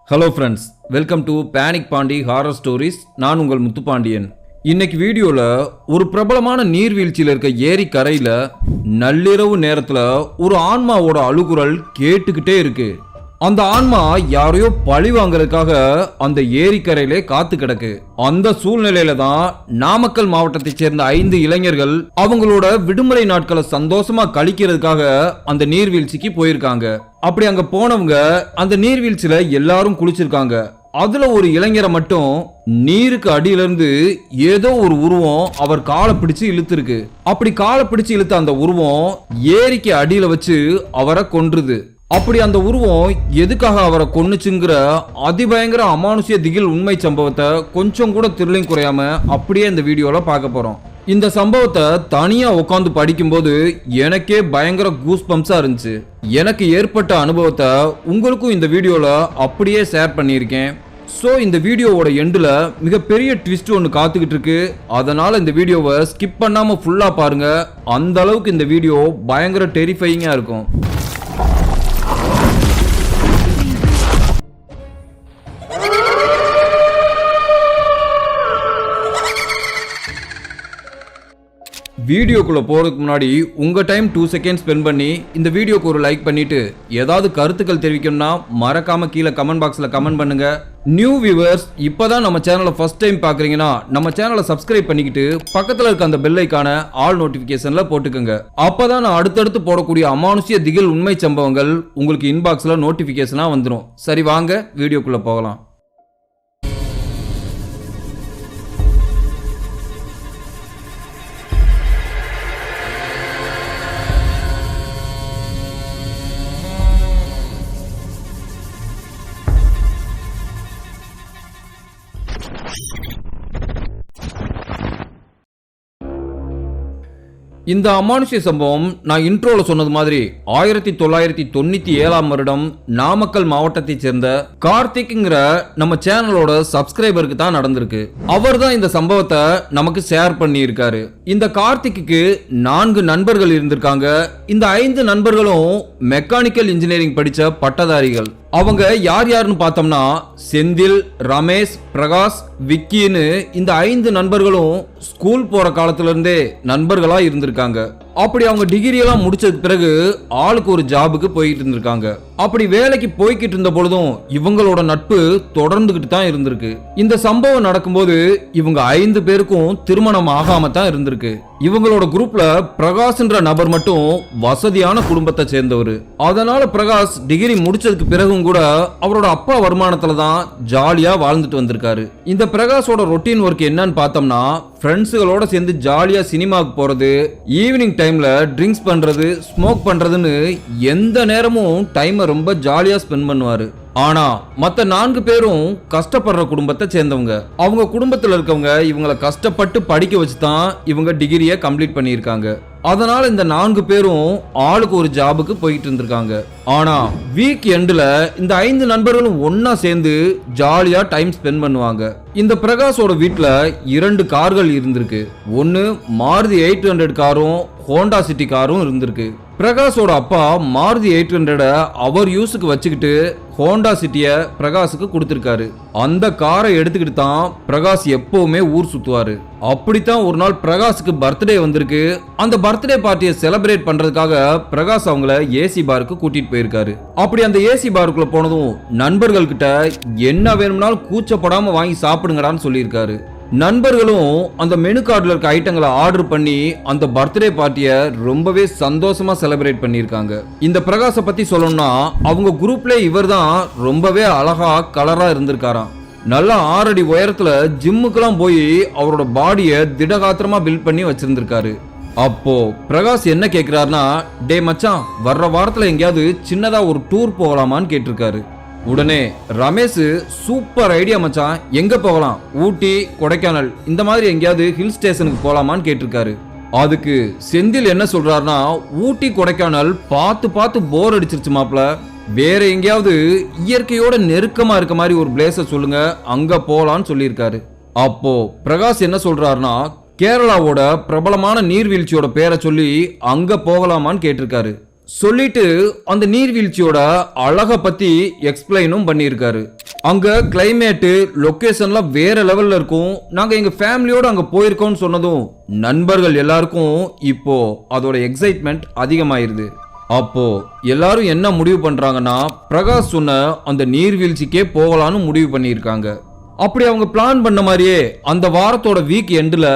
Hello friends, welcome to panic Pandi horror stories. நான் உங்கள் முத்துப்பாண்டியன். இன்னைக்கு வீடியோவில் ஒரு பிரபலமான நீர்வீழ்ச்சியில் இருக்க ஏரி கரையில் நள்ளிரவு நேரத்தில் ஒரு ஆன்மாவோட அழுகுரல் கேட்டுக்கிட்டே இருக்கு. அந்த ஆன்மா யாரையோ பழி வாங்கறதுக்காக அந்த ஏரிக்கரையிலே காத்து கிடக்கு. அந்த சூழ்நிலையில தான் நாமக்கல் மாவட்டத்தை சேர்ந்த 5 இளைஞர்கள் அவங்களோட விடுமுறை நாட்களை சந்தோஷமா கழிக்கிறதுக்காக அந்த நீர்வீழ்ச்சிக்கு போயிருக்காங்க. அப்படி அங்க போனவங்க அந்த நீர்வீழ்ச்சியில எல்லாரும் குளிச்சிருக்காங்க. அதுல ஒரு இளைஞரை மட்டும் நீருக்கு அடியிலிருந்து ஏதோ ஒரு உருவம் அவர் காலை பிடிச்சு இழுத்துருக்கு. அப்படி காலை பிடிச்சு இழுத்த அந்த உருவம் ஏரிக்கு அடியில வச்சு அவரை கொன்றுது. அப்படி அந்த உருவம் எதுக்காக அவரை கொன்னுச்சுங்கிற அதிபயங்கர அமானுஷ்ய திகில் உண்மை சம்பவத்தை கொஞ்சம் கூட திருளையும் குறையாம அப்படியே இந்த வீடியோல பார்க்க போறோம். இந்த சம்பவத்தை தனியா உட்காந்து படிக்கும்போது எனக்கே பயங்கர கூஸ் பம்ப்ஸா இருந்துச்சு. எனக்கு ஏற்பட்ட அனுபவத்தை உங்களுக்கும் இந்த வீடியோல அப்படியே ஷேர் பண்ணியிருக்கேன். ஸோ இந்த வீடியோவோட எண்டில் மிகப்பெரிய ட்விஸ்ட் ஒன்று காத்துக்கிட்டு இருக்கு. அதனால இந்த வீடியோவை ஸ்கிப் பண்ணாம ஃபுல்லா பாருங்க. அந்த அளவுக்கு இந்த வீடியோ பயங்கர டெரிஃபையிங்கா இருக்கும். வீடியோக்குள்ள போறதுக்கு முன்னாடி உங்க டைம் 2 செகண்ட் ஸ்பெண்ட் பண்ணி இந்த வீடியோக்கு ஒரு லைக் பண்ணிட்டு ஏதாவது கருத்துக்கள் தெரிவிக்கணும்னா மறக்காம கீழே கமெண்ட் பாக்ஸ்ல கமெண்ட் பண்ணுங்க. நியூ வியூவர்ஸ் இப்பதான் நம்ம சேனலை ஃபர்ஸ்ட் டைம் பாக்குறீங்கன்னா நம்ம சேனலை சப்ஸ்கிரைப் பண்ணிக்கிட்டு பக்கத்துல இருக்க அந்த பெல் ஐகானை ஆல் நோட்டிபிகேஷன்ல போட்டுக்கோங்க. அப்பதான் நான் அடுத்தடுத்து போடக்கூடிய அமானுஷ்ய திகில் உண்மை சம்பவங்கள் உங்களுக்கு இன்பாக்ஸ்ல நோட்டிபிகேஷனா வந்துடும். சரி, வாங்க வீடியோக்குள்ள போகலாம். இந்த அமானுஷ்ய சம்பவம் நான் இன்ட்ரோல சொன்னது மாதிரி 1997 வருடம் நாமக்கல் மாவட்டத்தை சேர்ந்த கார்த்திக்ங்கிற நம்ம சேனலோட சப்ஸ்கிரைபருக்கு தான் நடந்திருக்கு. அவர் தான் இந்த சம்பவத்தை நமக்கு ஷேர் பண்ணி இருக்காரு. இந்த கார்த்திக்கு 4 நண்பர்கள் இருந்திருக்காங்க. இந்த 5 நண்பர்களும் மெக்கானிக்கல் இன்ஜினியரிங் படிச்ச பட்டதாரிகள். அவங்க யார் யாருன்னு பார்த்தோம்னா செந்தில், ரமேஷ், பிரகாஷ், விக்கின்னு இந்த 5 நண்பர்களும் ஸ்கூல் போற காலத்துல இருந்தே நண்பர்களா இருந்திருக்காங்க. அப்படி அவங்க டிகிரி எல்லாம் முடிச்சதுக்கு பிறகு ஆளுக்கு ஒரு ஜாபுக்கு போயிட்டு இருந்திருக்காங்க. அப்படி வேலைக்கு போய்கிட்டு இருந்த பொழுதும் இவங்களோட நட்பு தொடர்ந்துகிட்டு தான் இருந்திருக்கு. இந்த சம்பவம் நடக்கும்போது இவங்க 5 பேருக்கும் திருமணம் ஆகாம தான் இருந்திருக்கு. இவங்களோட குரூப்ல பிரகாஷ்ன்ற நபர் மட்டும் வசதியான குடும்பத்தை சேர்ந்தவர். அதனால பிரகாஷ் டிகிரி முடிச்சதுக்கு பிறகும் கூட அவரோட அப்பா வருமானத்துல தான் ஜாலியா வாழ்ந்துட்டு வந்திருக்காரு. இந்த பிரகாஷோட ரொட்டீன் ஒர்க் என்னன்னு பார்த்தோம்னா ஃப்ரெண்ட்ஸுகளோட சேர்ந்து ஜாலியா சினிமாவுக்கு போறது, ஈவினிங் டைம்ல ட்ரிங்க்ஸ் பண்றது, ஸ்மோக் பண்றதுன்னு எந்த நேரமும் டைமை ரொம்ப ஜாலியா ஸ்பெண்ட் பண்ணுவாரு. ஆனா மத்த 4 பேரும் கஷ்டப்படுற குடும்பத்தை சேர்ந்தவங்க. அவங்க குடும்பத்துல இருக்கவங்க இவங்களை கஷ்டப்பட்டு படிக்க வச்சுதான் இவங்க டிகிரியை கம்ப்ளீட் பண்ணியிருக்காங்க. அதனால இந்த 4 பேரும் ஆளுக்கு ஒரு ஜாபுக்கு போயிட்டு இருந்திருக்காங்க. ஆனா வீக் எண்ட்ல இந்த 5 நண்பர்களும் ஒன்னா சேர்ந்து ஜாலியா டைம் ஸ்பெண்ட் பண்ணுவாங்க. இந்த பிரகாஷோட வீட்டுல 2 கார்கள் இருந்திருக்கு. ஒன்னு மாருதி 800 காரும் ஹோண்டா சிட்டி காரும் இருந்திருக்கு. பிரகாஷோட அப்பா மாருதி 800 அவர் யூஸுக்கு வச்சுக்கிட்டு ஹோண்டா சிட்டிய பிரகாஷுக்கு கொடுத்திருக்காரு. அந்த காரை எடுத்துக்கிட்டு தான் பிரகாஷ் எப்பவுமே ஊர் சுத்துவாரு. அப்படித்தான் ஒரு நாள் பிரகாஷுக்கு பர்த்டே வந்திருக்கு. அந்த பர்த்டே பார்ட்டியை செலிப்ரேட் பண்றதுக்காக பிரகாஷ் அவங்கள ஏசி பாருக்கு கூட்டிட்டு போயிருக்காரு. அப்படி அந்த ஏசி பாருக்குள்ள போனதும் நண்பர்கள் கிட்ட என்ன வேணும்னாலும் கூச்சப்படாம வாங்கி சாப்பிடுங்கடான்னு சொல்லியிருக்காரு. நண்பர்களும் அந்த மெனு கார்டுல இருக்க ஐட்டங்களை ஆர்டர் பண்ணி அந்த பர்த்டே பார்ட்டியை ரொம்பவே சந்தோஷமா செலிப்ரேட் பண்ணியிருக்காங்க. இந்த பிரகாஷை பத்தி சொல்லணும்னா அவங்க குரூப்ல இவர் தான் ரொம்பவே அழகா கலரா இருந்திருக்காராம். நல்லா 6 அடி உயரத்துல ஜிம்முக்கெல்லாம் போய் அவரோட பாடியை திடகாத்திரமா பில்ட் பண்ணி வச்சிருந்திருக்காரு. அப்போ பிரகாஷ் என்ன கேட்கிறாருன்னா, டே மச்சான், வர்ற வாரத்துல எங்கேயாவது சின்னதா ஒரு டூர் போகலாமான்னு கேட்டிருக்காரு. உடனே ரமேஷ், சூப்பர் ஐடியா மச்சான், எங்க போகலாம்? ஊட்டி, கொடைக்கானல் இந்த மாதிரி எங்கேயாவது ஹில் ஸ்டேஷனுக்கு போலாமான்னு கேட்டிருக்காரு. அதுக்கு செந்தில் என்ன சொல்றாருன்னா, ஊட்டி கொடைக்கானல் பார்த்து பார்த்து போர் அடிச்சிருச்சு மாப்ள, வேற எங்கேயாவது இயற்கையோட நெருக்கமா இருக்க மாதிரி ஒரு பிளேஸ சொல்லுங்க, அங்க போலான்னு சொல்லியிருக்காரு. அப்போ பிரகாஷ் என்ன சொல்றாருன்னா, கேரளாவோட பிரபலமான நீர்வீழ்ச்சியோட பேரை சொல்லி அங்க போகலாமான்னு கேட்டிருக்காரு. சொல்லிட்டு அந்த நீர்வீழ்ச்சியோட அழக பத்தி எக்ஸ்பிளைனும் பண்ணியிருக்காரு. அங்க கிளைமேட்டு லொகேஷன்லாம் வேற லெவல்ல இருக்கும். நாங்க எங்க ஃபேமிலியோட அங்க போயிருக்கோம்னு சொன்னதும் நண்பர்கள் எல்லாருக்கும் இப்போ அதோட எக்ஸைட்மெண்ட் அதிகமாயிருது. அப்போ எல்லாரும் என்ன முடிவு பண்றாங்கன்னா பிரகாஷ் சொன்ன அந்த நீர்வீழ்ச்சிக்கே போகலான்னு முடிவு பண்ணியிருக்காங்க. அப்படி அவங்க பிளான் பண்ண மாதிரியே அந்த வாரத்தோட வீக் எண்டுல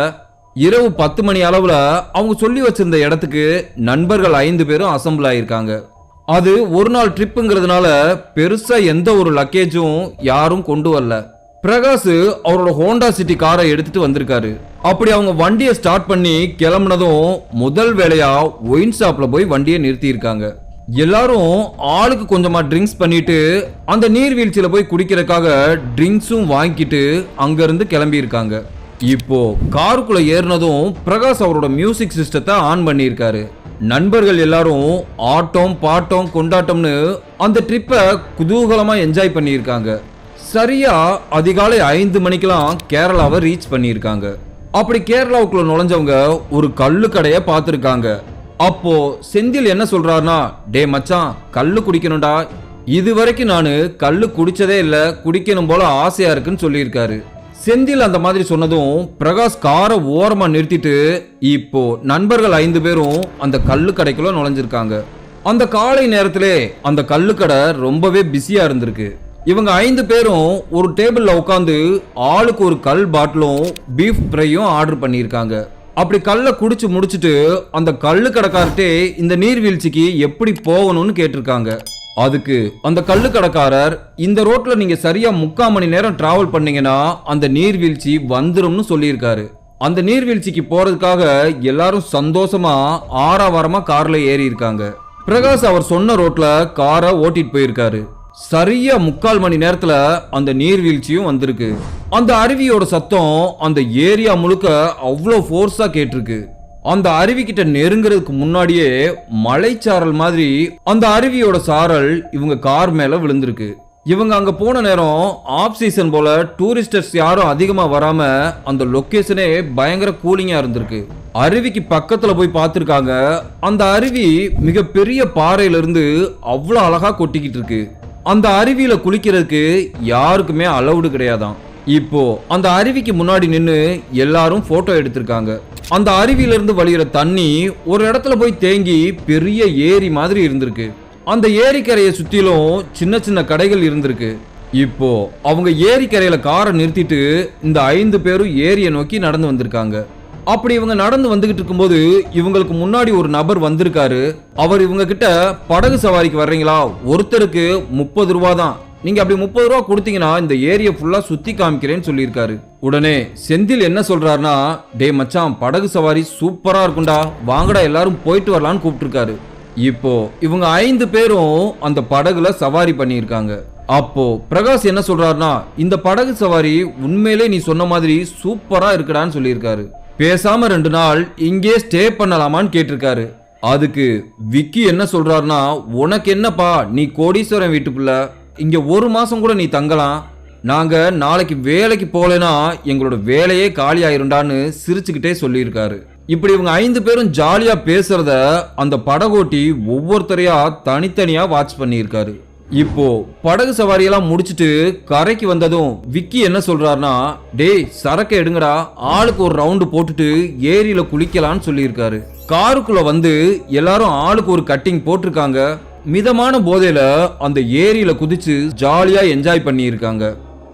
இரவு 10 மணி அளவுல அவங்க சொல்லி வச்சிருந்த இடத்துக்கு நண்பர்கள் 5 பேரும் அசம்பிள் ஆயிருக்காங்க. அது ஒரு நாள் ட்ரிப்புங்கிறதுனால பெருசா எந்த ஒரு லக்கேஜும் யாரும் கொண்டு வரல. பிரகாஷ் அவரோட ஹோண்டா சிட்டி காரை எடுத்துட்டு வந்திருக்காரு. அப்படி அவங்க வண்டியை ஸ்டார்ட் பண்ணி கிளம்புனதும் முதல் வேலையா ஒயின் ஷாப்ல போய் வண்டியை நிறுத்தி இருக்காங்க. எல்லாரும் ஆளுக்கு கொஞ்சமா ட்ரிங்க்ஸ் பண்ணிட்டு அந்த நீர்வீழ்ச்சியில போய் குடிக்கிறதுக்காக ட்ரிங்க்ஸும் வாங்கிட்டு அங்க இருந்து கிளம்பி இருக்காங்க. இப்போ காருக்குள்ள ஏறினதும் பிரகாஷ் அவரோட மியூசிக் சிஸ்டத்தை ஆன் பண்ணியிருக்காரு. நண்பர்கள் எல்லாரும் ஆட்டம் பாட்டம் கொண்டாட்டம்னு அந்த ட்ரிப்பை குதூகலமா என்ஜாய் பண்ணியிருக்காங்க. சரியா அதிகாலை 5 மணிக்கெல்லாம் கேரளாவை ரீச் பண்ணியிருக்காங்க. அப்படி கேரளாவுக்குள்ள நுழைஞ்சவங்க ஒரு கல்லு கடையை பார்த்துருக்காங்க. அப்போ செந்தில் என்ன சொல்றாருன்னா, டே மச்சான், கல்லு குடிக்கணும்டா, இது வரைக்கும் நானு கல்லு குடிச்சதே இல்ல, குடிக்கணும் போல ஆசையா இருக்குன்னு சொல்லியிருக்காரு. செந்தில் அந்த மாதிரி சொன்னதும் பிரகாஷ் காரை ஓரமா நிறுத்திட்டு இப்போ நண்பர்கள் 5 பேரும் அந்த கல்லு கடைக்குள்ள நுழைஞ்சிருக்காங்க. அந்த காலை நேரத்திலே அந்த கல்லு கடை ரொம்பவே பிஸியா இருந்திருக்கு. இவங்க 5 பேரும் ஒரு டேபிள்ல உட்காந்து ஆளுக்கு ஒரு கல் பாட்டிலும் பீஃப் ஃப்ரையும் ஆர்டர் பண்ணியிருக்காங்க. அப்படி கல்லை குடிச்சு முடிச்சுட்டு அந்த கல்லு கடைக்காரர்கிட்டே இந்த நீர்வீழ்ச்சிக்கு எப்படி போகணும்னு கேட்டிருக்காங்க. அதுக்கு அந்த கல்லு கடைக்காரர், இந்த ரோட்ல நீங்க சரியா 3/4 மணி நேரம் டிராவல் பண்ணீங்கன்னா அந்த நீர்வீழ்ச்சி வந்துரும்னு சொல்லியிருக்காரு. அந்த நீர்வீழ்ச்சிக்கு போறதுக்காக எல்லாரும் சந்தோஷமா ஆரவாரமா கார்ல ஏறி இருக்காங்க. பிரகாஷ் அவர் சொன்ன ரோட்ல காரை ஓட்டிட்டு போயிருக்காரு. சரியா 3/4 மணி நேரத்துல அந்த நீர்வீழ்ச்சியும் வந்திருக்கு. அந்த அருவியோட சத்தம் அந்த ஏரியா முழுக்க அவ்வளோ ஃபோர்ஸா கேட்டிருக்கு. அந்த அருவி கிட்ட நெருங்கிறதுக்கு முன்னாடியே மலைச்சாரல் மாதிரி அந்த அருவியோட சாரல் இவங்க கார் மேல விழுந்திருக்கு. இவங்க அங்க போன நேரம் ஆஃப் சீசன் போல டூரிஸ்டர்ஸ் யாரும் அதிகமா வராம அந்த லொகேஷனே பயங்கர கூலிங்கா இருந்திருக்கு. அருவிக்கு பக்கத்துல போய் பார்த்திருக்காங்க. அந்த அருவி மிக பெரிய பாறையில இருந்து அவ்வளோ அழகா கொட்டிக்கிட்டு இருக்கு. அந்த அருவியில குளிக்கிறதுக்கு யாருக்குமே அலவுடு கிடையாதான். இப்போ அந்த அருவிக்கு முன்னாடி நின்று எல்லாரும் போட்டோ எடுத்திருக்காங்க. அந்த அருவியில இருந்து வழிகிற தண்ணி ஒரு இடத்துல போய் தேங்கி பெரிய ஏரி மாதிரி இருந்திருக்கு. அந்த ஏரிக்கரையை சுத்திலும் சின்ன சின்ன கடைகள் இருந்திருக்கு. இப்போ அவங்க ஏரிக்கரையில காரை நிறுத்திட்டு இந்த 5 பேரும் ஏரியை நோக்கி நடந்து வந்திருக்காங்க. அப்படி இவங்க நடந்து வந்துகிட்டு இருக்கும்போது இவங்களுக்கு முன்னாடி ஒரு நபர் வந்திருக்காரு. அவர் இவங்க கிட்ட படகு சவாரிக்கு வர்றீங்களா, ஒருத்தருக்கு 30 ரூபா தான், நீங்க அப்படி 30 ரூபா கொடுத்தீங்கன்னா இந்த ஏரியை ஃபுல்லா சுத்தி காமிக்கிறேன்னு சொல்லியிருக்காரு. உடனே செந்தில் என்ன சொல்றாருன்னா, டே மச்சான், படகு சவாரி சூப்பரா இருக்கும்டா, வாங்கடா எல்லாரும் போயிட்டு வரலான்னு கூப்பிட்டுருக்காரு. இப்போ இவங்க 5 பேரும் அந்த படகுல சவாரி பண்ணியிருக்காங்க. அப்போ பிரகாஷ் என்ன சொல்றாருன்னா, இந்த படகு சவாரி உண்மையிலே நீ சொன்ன மாதிரி சூப்பரா இருக்குடான்னு சொல்லியிருக்காரு. பேசாம 2 நாள் இங்கே ஸ்டே பண்ணலாமான்னு கேட்டிருக்காரு. அதுக்கு விக்கி என்ன சொல்றாருன்னா, உனக்கு என்னப்பா, நீ கோடீஸ்வரன் வீட்டுக்குள்ள, இங்க 1 மாசம் கூட நீ தங்கலாம், நாங்க நாளைக்கு வேலைக்கு போலேனா எங்களோட வேலையே காலி ஆயிருண்டான்னு சிரிச்சுக்கிட்டே சொல்லியிருக்காரு. இப்படி இவங்க 5 பேரும் ஜாலியா பேசுறத அந்த படகோட்டி ஒவ்வொருத்தரையா தனித்தனியா வாட்ச் பண்ணியிருக்காரு. இப்போ படகு சவாரியெல்லாம் முடிச்சுட்டு கரைக்கு வந்ததும் விக்கி என்ன சொல்றாருன்னா, டேய் சரக்கு எடுங்கடா, ஆளுக்கு ஒரு ரவுண்டு போட்டுட்டு ஏரியில குளிக்கலான்னு சொல்லியிருக்காரு. காருக்குள்ள வந்து எல்லாரும் ஆளுக்கு ஒரு கட்டிங் போட்டிருக்காங்க. மிதமான போதையில அந்த ஏரியில குதிச்சு ஜாலியா என்ஜாய் பண்ணியிருக்காங்க.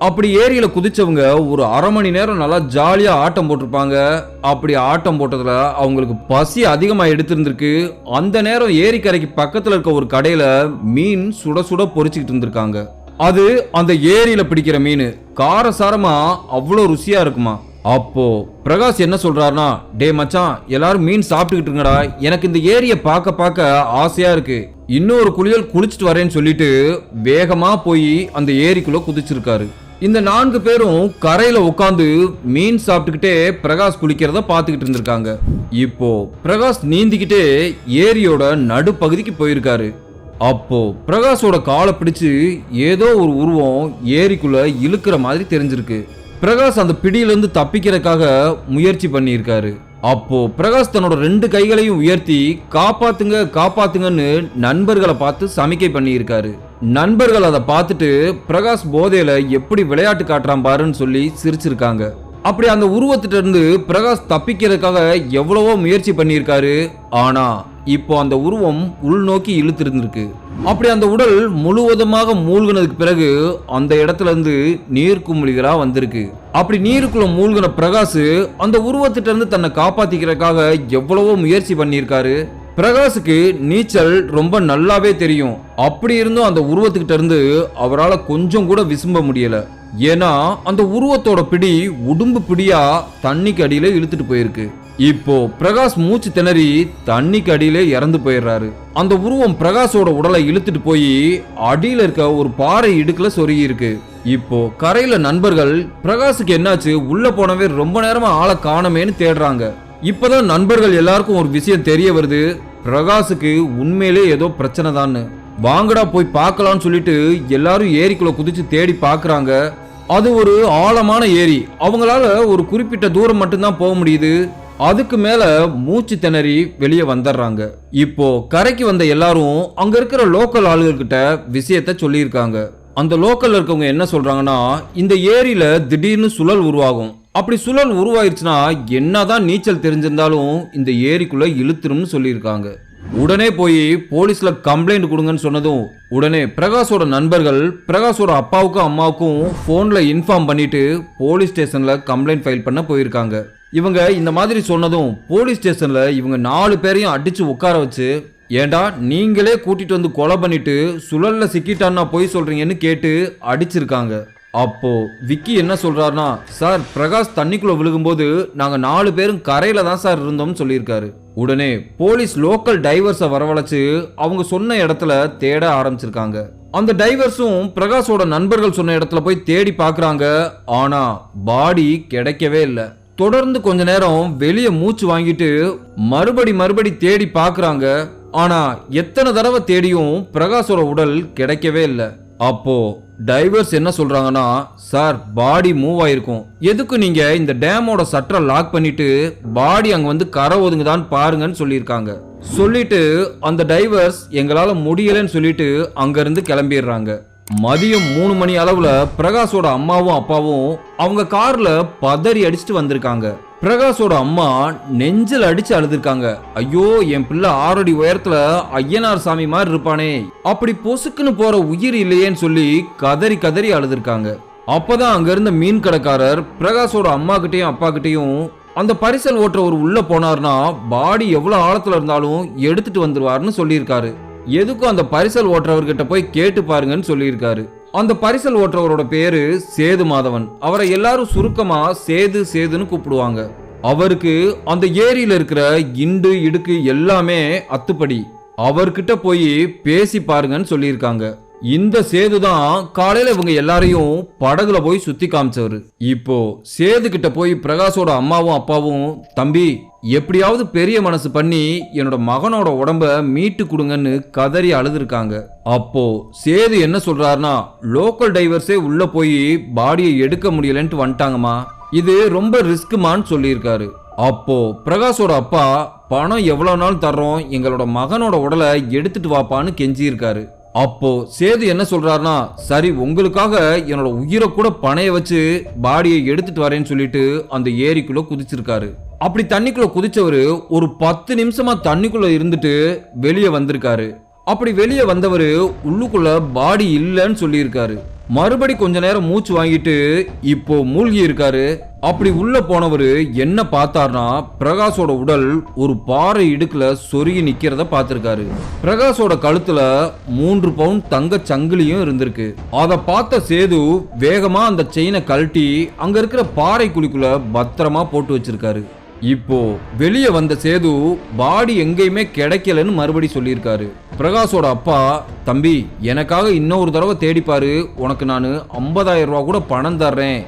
அப்படி ஏரியில குதிச்சவங்க ஒரு அரை மணி நேரம் நல்லா ஜாலியா ஆட்டம் போட்டிருப்பாங்க. அப்படி ஆட்டம் போட்டதுல அவங்களுக்கு பசி அதிகமா எடுத்திருந்திருக்கு. அந்த நேரம் ஏரிக்கரைக்கு பக்கத்துல இருக்க ஒரு கடையில மீன் சுட சுட பொரிச்சுக்கிட்டு இருந்திருக்காங்க. அது அந்த ஏரியில பிடிக்கிற மீன் காரசாரமா அவ்வளோ ருசியா இருக்குமா. அப்போ பிரகாஷ் என்ன சொல்றாருன்னா, டே மச்சான், எல்லாரும் மீன் சாப்பிட்டுக்கிட்டு இருங்கடா, எனக்கு இந்த ஏரியை பார்க்க பார்க்க ஆசையா இருக்கு, இன்னொரு குளியல் குளிச்சுட்டு வரேன்னு சொல்லிட்டு வேகமா போய் அந்த ஏரிக்குள்ள குதிச்சிருக்காரு. இந்த 4 பேரும் கரையில உட்காந்து மீன் சாப்பிட்டுக்கிட்டே பிரகாஷ் குளிக்கிறத பார்த்துக்கிட்டு இருந்திருக்காங்க. இப்போ பிரகாஷ் நீந்திக்கிட்டே ஏரியோட நடுப்பகுதிக்கு போயிருக்காரு. அப்போ பிரகாஷோட காலை பிடிச்சு ஏதோ ஒரு உருவம் ஏரிக்குள்ள இழுக்கிற மாதிரி தெரிஞ்சிருக்கு. பிரகாஷ் அந்த பிடியிலிருந்து தப்பிக்கிறதுக்காக முயற்சி பண்ணியிருக்காரு. அப்போ பிரகாஷ் தன்னோட 2 கைகளையும் உயர்த்தி காப்பாத்துங்க காப்பாத்துங்கன்னு நண்பர்களை பார்த்து சமிக்கை பண்ணி இருக்காரு. நண்பர்கள் அதை பார்த்துட்டு பிரகாஷ் போதையில எப்படி விளையாட்டு காட்டுறான் பாருன்னு சொல்லி சிரிச்சிருக்காங்க. அப்படி அந்த உருவத்திட்ட இருந்து பிரகாஷ் தப்பிக்கிறதுக்காக எவ்வளவோ முயற்சி பண்ணியிருக்காரு. ஆனா இப்போ அந்த உருவம் உள்நோக்கி இழுத்திருந்திருக்கு. அப்படி அந்த உடல் முழுவதுமாக மூழ்கினதுக்கு பிறகு அந்த இடத்துல இருந்து நீர்க்குமிழிகளா வந்திருக்கு. அப்படி நீருக்குள்ள மூழ்கின பிரகாஷ் அந்த உருவத்திட்ட இருந்து தன்னை காப்பாத்திக்கிறதுக்காக எவ்வளவோ முயற்சி பண்ணியிருக்காரு. பிரகாஷுக்கு நீச்சல் ரொம்ப நல்லாவே தெரியும். அப்படி இருந்தும் அந்த உருவத்துக்கிட்ட இருந்து அவரால் கொஞ்சம் கூட விசும்ப முடியல. ஏன்னா அந்த உருவத்தோட பிடி உடும்பு பிடியா தண்ணிக்கு அடியில இழுத்துட்டு போயிருக்கு. இப்போ பிரகாஷ் மூச்சு திணறி தண்ணிக்கு அடியிலே இறந்து போயிடுறாரு. அந்த உருவம் பிரகாஷோட உடலை இழுத்துட்டு போய் அடியில இருக்க ஒரு பாறை இடுக்குல சொருகி இருக்கு. இப்போ கரையில நண்பர்கள் பிரகாஷுக்கு என்னாச்சு, உள்ள போனவே ரொம்ப நேரமா ஆளை காணமேன்னு தேடுறாங்க. இப்பதான் நண்பர்கள் எல்லாருக்கும் ஒரு விஷயம் தெரிய வருது, பிரகாஷுக்கு உண்மையிலே ஏதோ பிரச்சனை தான். வாங்கடா போய் பார்க்கலாம்னு சொல்லிட்டு எல்லாரும் ஏரிக்குள்ள குதிச்சு தேடி பாக்குறாங்க. அது ஒரு ஆழமான ஏரி. அவங்களால ஒரு குறிப்பிட்ட தூரம் மட்டும்தான் போக முடியுது. அதுக்கு மேல மூச்சு திணறி வெளியே வந்துடுறாங்க. இப்போ கரைக்கு வந்த எல்லாரும் அங்க இருக்கிற லோக்கல் ஆளுகிட்ட விஷயத்த சொல்லியிருக்காங்க. அந்த லோக்கல்ல இருக்கவங்க என்ன சொல்றாங்கன்னா, இந்த ஏரியில திடீர்னு சுழல் உருவாகும். அப்படி சுழல் உருவாயிருச்சுன்னா என்னதான் நீச்சல் தெரிஞ்சிருந்தாலும் இந்த ஏரிக்குள்ள இழுத்துரும்னு சொல்லியிருக்காங்க. உடனே போய் போலீஸ்ல கம்ப்ளைண்ட் கொடுங்கன்னு சொன்னதும் உடனே பிரகாஷோட நண்பர்கள் பிரகாஷோட அப்பாவுக்கும் அம்மாவுக்கும் போன்ல இன்ஃபார்ம் பண்ணிட்டு போலீஸ் ஸ்டேஷன்ல கம்ப்ளைண்ட் ஃபைல் பண்ண போயிருக்காங்க. இவங்க இந்த மாதிரி சொன்னதும் போலீஸ் ஸ்டேஷன்ல இவங்க 4 பேரையும் அடிச்சு உட்கார வச்சு, ஏண்டா நீங்களே கூட்டிட்டு வந்து கொலை பண்ணிட்டு சுழல்ல சிக்கிட்டான்னா போய் சொல்றீங்கன்னு கேட்டு அடிச்சிருக்காங்க. அப்போ விக்கி என்ன சொல்றாருன்னா, சார் பிரகாஷ் தண்ணிக்குள்ள விழுகும்போது நாங்க 4 பேரும் கரையில தான் சார் இருந்தோம்னு சொல்லியிருக்காரு. உடனே போலீஸ் லோக்கல் டைவர்ஸை வரவழைச்சு அவங்க சொன்ன இடத்துல தேட ஆரம்பிச்சிருக்காங்க. அந்த டைவர்ஸும் பிரகாஷோட நண்பர்கள் சொன்ன இடத்துல போய் தேடி பாக்குறாங்க. ஆனா பாடி கிடைக்கவே இல்லை. தொடர்ந்து கொஞ்ச நேரம் வெளியே மூச்சு வாங்கிட்டு மறுபடி தேடி பாக்குறாங்க. ஆனா எத்தனை தடவை தேடியும் பிரகாஷோட உடல் கிடைக்கவே இல்லை. அப்போ டைவர்ஸ் என்ன சொல்றாங்கன்னா, சார் பாடி மூவ் ஆயிருக்கும், எதுக்கு நீங்க இந்த டேமோட சட்டரை லாக் பண்ணிட்டு பாடி அங்க வந்து கரை ஒதுங்குதான்னு பாருங்கன்னு சொல்லியிருக்காங்க. சொல்லிட்டு அந்த டைவர்ஸ் எங்களால முடியலன்னு சொல்லிட்டு அங்க இருந்து கிளம்பிடுறாங்க. மதியம் 3 மணி அளவுல பிரகாஷோட அம்மாவும் அப்பாவும் அவங்க கார்ல பதறி அடிச்சுட்டு வந்திருக்காங்க. பிரகாஷோட அம்மா நெஞ்சில் அடிச்சு அழுதுருக்காங்க. ஐயோ என் பிள்ளை 6 அடி உயரத்துல ஐயனார் சாமி மாதிரி இருப்பானே, அப்படி பொசுக்குன்னு போற உயிர் இல்லையேன்னு சொல்லி கதறி கதறி அழுதுருக்காங்க. அப்பதான் அங்க இருந்த மீன் கடைக்காரர் பிரகாஷோட அம்மா கிட்டையும் அப்பா கிட்டையும் அந்த பரிசல் ஓட்டுறவர் உள்ள போனார்னா பாடி எவ்வளவு ஆழத்துல இருந்தாலும் எடுத்துட்டு வந்துருவாருன்னு சொல்லியிருக்காரு. எதுக்கும் அந்த பரிசல் ஓட்டுறவர்கிட்ட போய் கேட்டு பாருங்கன்னு சொல்லியிருக்காரு. அந்த பரிசல் ஓட்டுறவரோட பேரு சேது மாதவன். அவரை எல்லாரும் சுருக்கமா சேதுன்னு கூப்பிடுவாங்க. அவருக்கு அந்த ஏரியில இருக்கிற இண்டு இடுக்கு எல்லாமே அத்துப்படி. அவர்கிட்ட போய் பேசி பாருங்கன்னு சொல்லியிருக்காங்க. இந்த சேது தான் காலையில இவங்க எல்லாரையும் படகுல போய் சுத்தி காமிச்சவரு. இப்போ சேது கிட்ட போய் பிரகாஷோட அம்மாவும் அப்பாவும், தம்பி எப்படியாவது பெரிய மனசு பண்ணி என்னோட மகனோட உடம்ப மீட்டு கொடுங்கன்னு கதறி அழுதுருக்காங்க. அப்போ சேது என்ன சொல்றாருன்னா, லோக்கல் டைவர்ஸே உள்ள போய் பாடியை எடுக்க முடியலன்ட்டு வந்துட்டாங்கம்மா, இது ரொம்ப ரிஸ்க்குமான்னு சொல்லியிருக்காரு. அப்போ பிரகாஷோட அப்பா, பணம் எவ்வளவு நாள் தர்றோம், எங்களோட மகனோட உடலை எடுத்துட்டு வாப்பான்னு கெஞ்சியிருக்காரு. அப்போ சேது என்ன சொல்றாருன்னா, சரி உங்களுக்காக என்னோட உயிரை கூட பணைய வச்சு பாடியை எடுத்துட்டு வரேன்னு சொல்லிட்டு அந்த ஏரிக்குள்ள குதிச்சிருக்காரு. அப்படி தண்ணிக்குள்ள குதிச்சவரு ஒரு 10 நிமிஷமா தண்ணிக்குள்ள இருந்துட்டு வெளியே வந்திருக்காரு. அப்படி வெளியே வந்தவரு உள்ளுக்குள்ள பாடி இல்லைன்னு சொல்லியிருக்காரு. மறுபடி கொஞ்ச நேரம் மூச்சு வாங்கிட்டு இப்போ மூழ்கி இருக்காரு. அப்படி உள்ள போனவரு என்ன பார்த்தார்னா, பிரகாஷோட உடல் ஒரு பாறை இடுக்குல சொருகி நிக்கிறத பார்த்திருக்காரு. பிரகாஷோட கழுத்துல 3 பவுன் தங்க சங்கிலியும் இருந்திருக்கு. அதை பார்த்த சேது வேகமா அந்த செயினை கழட்டி அங்க இருக்கிற பாறை குழிக்குள்ள பத்திரமா போட்டு வச்சிருக்காரு. இப்போ வெளியே வந்த சேது பாடி எங்கேயுமே கிடைக்கலன்னு மறுபடி சொல்லியிருக்காரு. பிரகாஷோட அப்பா, தம்பி எனக்காக இன்னொரு தடவை தேடிப்பாரு, உனக்கு நான் 50,000 ரூபா கூட பணம் தர்றேன்,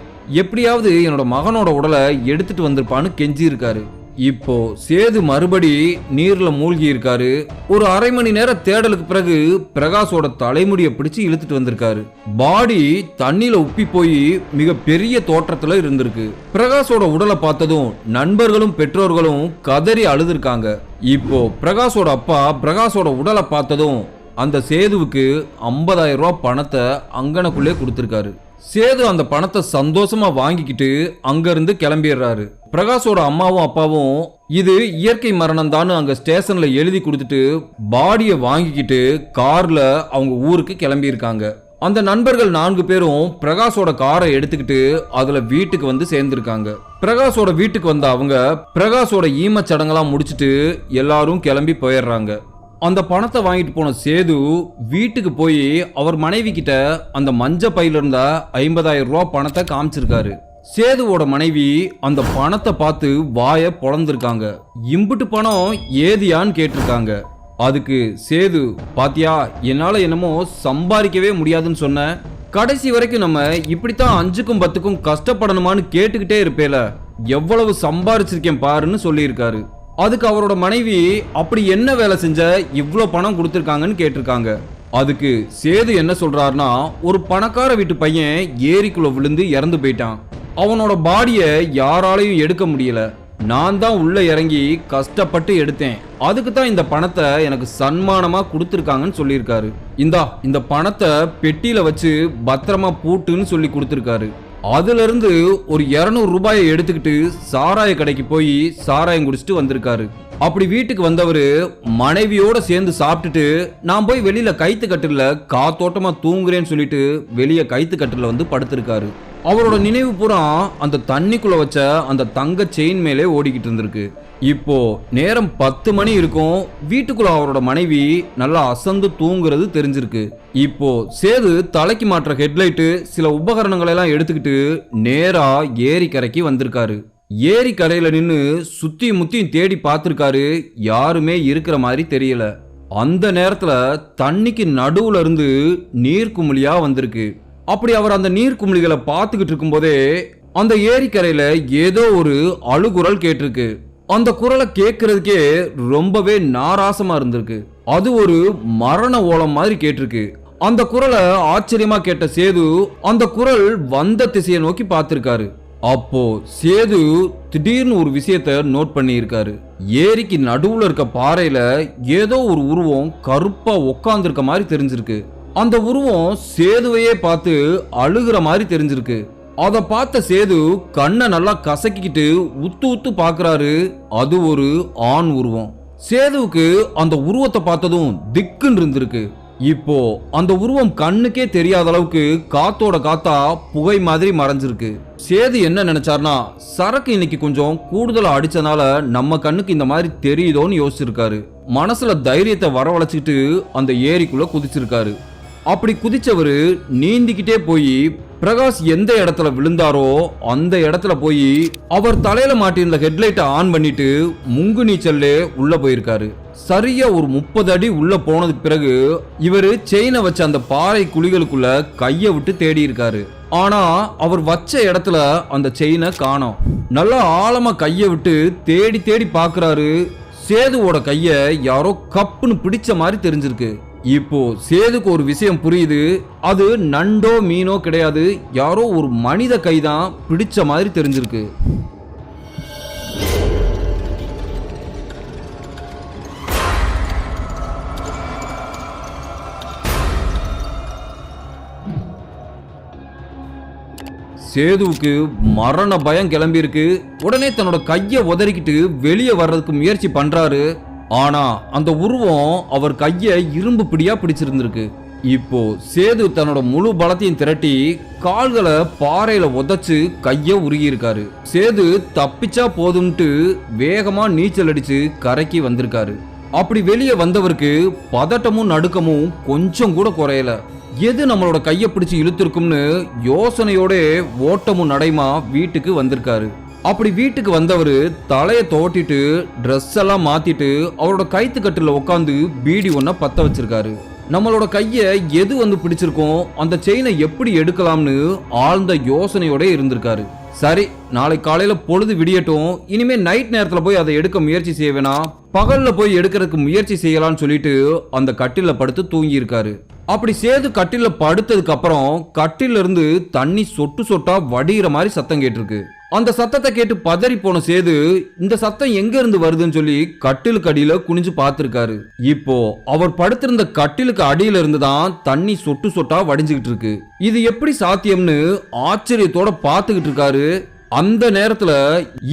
எப்படியாவது என்னோட மகனோட உடலை எடுத்துட்டு வந்திருப்பான்னு கெஞ்சி இருக்காரு. இப்போ சேது மறுபடி நீர்ல மூழ்கி இருக்காரு. ஒரு அரை மணி நேர தேடலுக்கு பிறகு பிரகாஷோட தலைமுடியை பிடிச்சு இழுத்துட்டு வந்திருக்காரு. பாடி தண்ணியில உப்பி போய் மிக பெரிய தோற்றத்துல இருந்திருக்கு. பிரகாஷோட உடலை பார்த்ததும் நண்பர்களும் பெற்றோர்களும் கதறி அழுதுருக்காங்க. இப்போ பிரகாஷோட அப்பா பிரகாஷோட உடலை பார்த்ததும் அந்த சேதுவுக்கு 50,000 ரூபாய் பணத்தை அங்கனக்குள்ளே கொடுத்திருக்காரு. சேது அந்த பணத்தை சந்தோஷமா வாங்கிக்கிட்டு அங்க இருந்து கிளம்பிடுறாரு. பிரகாஷோட அம்மாவும் அப்பாவும் இது இயற்கை மரணம் தான் அங்க ஸ்டேஷன்ல எழுதி கொடுத்துட்டு பாடியை வாங்கிக்கிட்டு கார்ல அவங்க ஊருக்கு கிளம்பி இருக்காங்க. அந்த நண்பர்கள் 4 பேரும் பிரகாஷோட காரை எடுத்துக்கிட்டு அதுல வீட்டுக்கு வந்து சேர்ந்திருக்காங்க. பிரகாஷோட வீட்டுக்கு வந்த அவங்க பிரகாஷோட ஈமச்சடங்கெல்லாம் முடிச்சிட்டு எல்லாரும் கிளம்பி போயிடுறாங்க. அந்த பணத்தை வாங்கிட்டு போன சேது வீட்டுக்கு போய் அவர் மனைவி கிட்ட அந்த மஞ்ச பையில இருந்த 50,000 ரூபாய் பணத்தை காமிச்சிருக்காரு. சேதுவோட மனைவி அந்த பணத்தை பார்த்து வாய பொளந்திருக்காங்க. இம்புட்டு பணம் ஏதியான்னு கேட்டிருக்காங்க. அதுக்கு சேது, பாத்தியா, என்னால என்னமோ சம்பாதிக்கவே முடியாதுன்னு சொன்ன, கடைசி வரைக்கும் நம்ம இப்படித்தான் 5க்கும் 10க்கும் கஷ்டப்படணுமான்னு கேட்டுக்கிட்டே இருப்பேல, எவ்வளவு சம்பாரிச்சிருக்கேன் பாருன்னு சொல்லியிருக்காரு. அதுக்கு அவரோட மனைவி, அப்படி என்ன வேலை செஞ்ச இவ்வளோ பணம் கொடுத்துருக்காங்கன்னு கேட்டிருக்காங்க. அதுக்கு சேது என்ன சொல்றாருன்னா, ஒரு பணக்கார வீட்டு பையன் ஏரிக்குள்ள விழுந்து இறந்து போயிட்டான். அவனோட பாடியை யாராலையும் எடுக்க முடியல. நான் தான் உள்ள இறங்கி கஷ்டப்பட்டு எடுத்தேன். அதுக்கு தான் இந்த பணத்தை எனக்கு சன்மானமா கொடுத்துருக்காங்கன்னு சொல்லியிருக்காரு. இந்த பணத்தை பெட்டியில வச்சு பத்திரமா பூட்டுன்னு சொல்லி கொடுத்துருக்காரு. அதுல இருந்து ஒரு 200 ரூபாயை எடுத்துக்கிட்டு சாராய கடைக்கு போய் சாராயம் குடிச்சிட்டு வந்திருக்காரு. அப்படி வீட்டுக்கு வந்தவரு மனைவியோட சேர்ந்து சாப்பிட்டுட்டு நான் போய் வெளியில கைத்து கட்டில காத்தோட்டமா தூங்குறேன்னு சொல்லிட்டு வெளியே கைத்து கட்டில வந்து படுத்திருக்காரு. அவரோட நினைவு பூரா அந்த தண்ணிக்குள்ள வச்ச அந்த தங்க செயின் மேலே ஓடிக்கிட்டு இருந்திருக்கு. இப்போ நேரம் 10 மணி இருக்கும். வீட்டுக்குள்ள அவரோட மனைவி நல்லா அசந்து தூங்குறது தெரிஞ்சிருக்கு. இப்போ சேது தலைக்கு மாற்ற ஹெட்லைட்டு சில உபகரணங்களை எல்லாம் எடுத்துக்கிட்டு நேரா ஏரிக்கரைக்கு வந்திருக்காரு. ஏரிக்கரையில நின்னு சுத்தி முத்தியும் தேடி பார்த்திருக்காரு. யாருமே இருக்கிற மாதிரி தெரியல. அந்த நேரத்துல தண்ணிக்கு நடுவுல இருந்து நீர்க்குமிழியா வந்திருக்கு. அப்படி அவர் அந்த நீர்க்குமிழிகளை பார்த்துக்கிட்டு இருக்கும் போதே அந்த ஏரிக்கரையில ஏதோ ஒரு அழுகுரல் கேட்டிருக்கு. அந்த குரலை கேட்கறதுக்கே ரொம்பவே நாராசமா இருந்திருக்கு. அது ஒரு மரண ஓலம் மாதிரி கேட்டிருக்கு. அந்த குரலை ஆச்சரியமா கேட்ட சேது அந்த குரல் வந்த திசையை நோக்கி பார்த்திருக்காரு. அப்போ சேது திடீர்னு ஒரு விஷயத்த நோட் பண்ணி இருக்காரு. ஏரிக்கு நடுவுல இருக்க பாறையில ஏதோ ஒரு உருவம் கருப்பா உட்கார்ந்துருக்க மாதிரி தெரிஞ்சிருக்கு. அந்த உருவம் சேதுவையே பார்த்து அழுகிற மாதிரி தெரிஞ்சிருக்கு. அதை பார்த்த சேது கண்ணை நல்லா கசக்கிக்கிட்டு உத்து உத்து பாக்குறாரு. அது ஒரு ஆண் உருவம். சேதுவுக்கு அந்த உருவத்தை பார்த்ததும் திக்குன்னு இருந்திருக்கு. இப்போ அந்த உருவம் கண்ணுக்கே தெரியாத அளவுக்கு காத்தோட காத்தா புகை மாதிரி மறைஞ்சிருக்கு. சேது என்ன நினைச்சார்னா, சரக்கு இன்னைக்கு கொஞ்சம் கூடுதலா அடிச்சனால நம்ம கண்ணுக்கு இந்த மாதிரி தெரியுதோன்னு யோசிச்சிருக்காரு. மனசுல தைரியத்தை வரவழைச்சிக்கிட்டு அந்த ஏரிக்குள்ள குதிச்சிருக்காரு. அப்படி குதிச்சவரு நீந்திக்கிட்டே போய் பிரகாஷ் எந்த இடத்துல விழுந்தாரோ அந்த இடத்துல போய் அவர் தலையில மாட்டியிருந்த ஹெட்லைட்டை ஆன் பண்ணிட்டு முங்கு நீச்சல்ல உள்ள போயிருக்காரு. சரியா ஒரு 30 அடி உள்ள போனதுக்கு பிறகு இவரு செயினை வச்ச அந்த பாறை குழிகளுக்குள்ள கைய விட்டு தேடி இருக்காரு. ஆனா அவர் வச்ச இடத்துல அந்த செயினை காணோம். நல்லா ஆழமா கைய விட்டு தேடி தேடி பாக்குறாரு. சேதுவோட கைய யாரோ கப்புன்னு பிடிச்ச மாதிரி தெரிஞ்சிருக்கு. இப்போ சேதுக்கு ஒரு விஷயம் புரியுது. அது நண்டோ மீனோ கிடையாது, யாரோ ஒரு மனித கைதான் பிடிச்ச மாதிரி தெரிஞ்சிருக்கு. சேதுவுக்கு மரண பயம் கிளம்பி இருக்கு. உடனே தன்னோட கைய உதறிக்கிட்டு வெளியே வர்றதுக்கு முயற்சி பண்றாரு. ஆனா அந்த உருவம் அவர் கைய இரும்பு பிடியா பிடிச்சிருந்திருக்கு. இப்போ சேது தன்னோட முழு பலத்தையும் திரட்டி கால்களை பாறையில உதைச்சு கைய உருகி இருக்காரு. சேது தப்பிச்சா போதும்ட்டு வேகமா நீச்சல் அடிச்சு கரைக்கு வந்திருக்காரு. அப்படி வெளியே வந்தவருக்கு பதட்டமும் நடுக்கமும் கொஞ்சம் கூட குறையல. எது நம்மளோட கைய பிடிச்சு இழுத்திருக்கும்னு யோசனையோட ஓட்டமும் நடைமா வீட்டுக்கு வந்திருக்காரு. அப்படி வீட்டுக்கு வந்தவரு தலைய தோட்டிட்டு ட்ரெஸ் எல்லாம் மாத்திட்டு அவரோட கைத்து கட்டுல உட்காந்து பீடி ஒன்ன பத்த வச்சிருக்காரு. நம்மளோட கைய எது வந்து பிடிச்சிருக்கோம், அந்த செயினை எப்படி எடுக்கலாம்னு ஆழ்ந்த யோசனையோட இருந்திருக்காரு. சரி, நாளை காலையில பொழுது விடியட்டும், இனிமே நைட் நேரத்துல போய் அதை எடுக்க முயற்சி செய்ய வேணாம், பகல்ல போய் எடுக்கிறதுக்கு முயற்சி செய்யலாம்னு சொல்லிட்டு அந்த கட்டில படுத்து தூங்கி இருக்காரு. அப்படி சேது கட்டில படுத்ததுக்கு அப்புறம் கட்டில இருந்து தண்ணி சொட்டு சொட்டா வடிகிற மாதிரி சத்தம் கேட்டிருக்கு. அந்த சத்தத்தை கேட்டு பதறி போன சேது இந்த சத்தம் எங்க இருந்து வருதுன்னு சொல்லி கட்டிலுக்கு அடியில குனிஞ்சு பார்த்திருக்காரு. இப்போ அவர் படுத்திருந்த கட்டிலுக்கு அடியில இருந்து தான் தண்ணி சொட்டு சொட்டா வடிஞ்சுகிட்டு இருக்கு. இது எப்படி சாத்தியம்னு ஆச்சரியத்தோட பார்த்துக்கிட்டு இருக்காரு. அந்த நேரத்துல